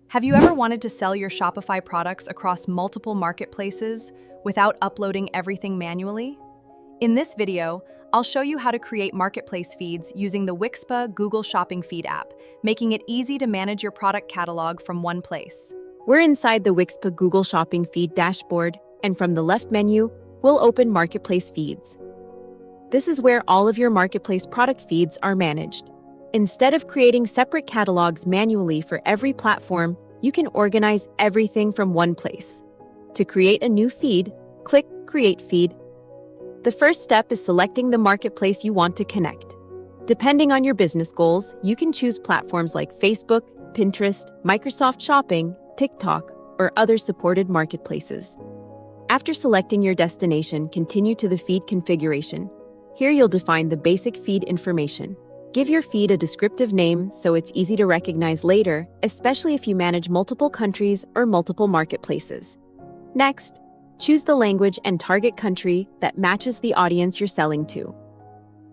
Have you ever wanted to sell your Shopify products across multiple marketplaces without uploading everything manually? In this video, I'll show you how to create marketplace feeds using the Wixpa Google Shopping Feed app, making it easy to manage your product catalog from one place. We're inside the Wixpa Google Shopping Feed dashboard, and from the left menu, we'll open Marketplace Feeds. This is where all of your marketplace product feeds are managed. Instead of creating separate catalogs manually for every platform, you can organize everything from one place. To create a new feed, click Create Feed. The first step is selecting the marketplace you want to connect. Depending on your business goals, you can choose platforms like Facebook, Pinterest, Microsoft Shopping, TikTok, or other supported marketplaces. After selecting your destination, continue to the feed configuration. Here you'll define the basic feed information. Give your feed a descriptive name so it's easy to recognize later, especially if you manage multiple countries or multiple marketplaces. Next, choose the language and target country that matches the audience you're selling to.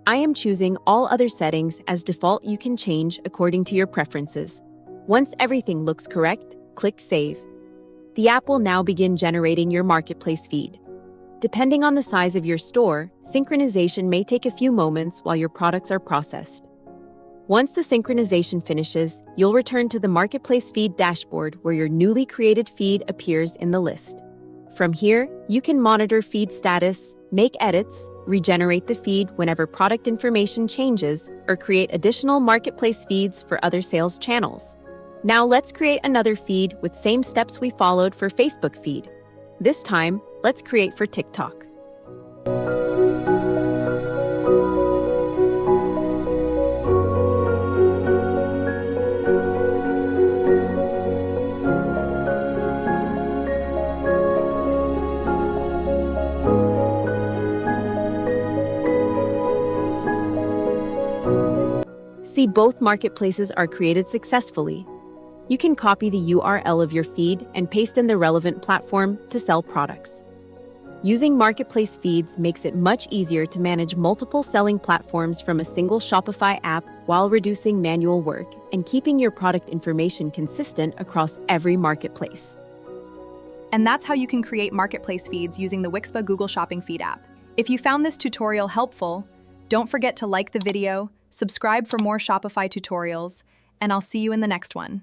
I am choosing all other settings as default. You can change according to your preferences. Once everything looks correct, click Save. The app will now begin generating your marketplace feed. Depending on the size of your store, synchronization may take a few moments while your products are processed. Once the synchronization finishes, you'll return to the Marketplace Feed dashboard where your newly created feed appears in the list. From here, you can monitor feed status, make edits, regenerate the feed whenever product information changes, or create additional marketplace feeds for other sales channels. Now let's create another feed with same steps we followed for Facebook feed. This time, let's create for TikTok. See, both marketplaces are created successfully. You can copy the URL of your feed and paste in the relevant platform to sell products. Using marketplace feeds makes it much easier to manage multiple selling platforms from a single Shopify app while reducing manual work and keeping your product information consistent across every marketplace. And that's how you can create marketplace feeds using the Wixpa Google Shopping Feed app. If you found this tutorial helpful, don't forget to like the video, subscribe for more Shopify tutorials, and I'll see you in the next one.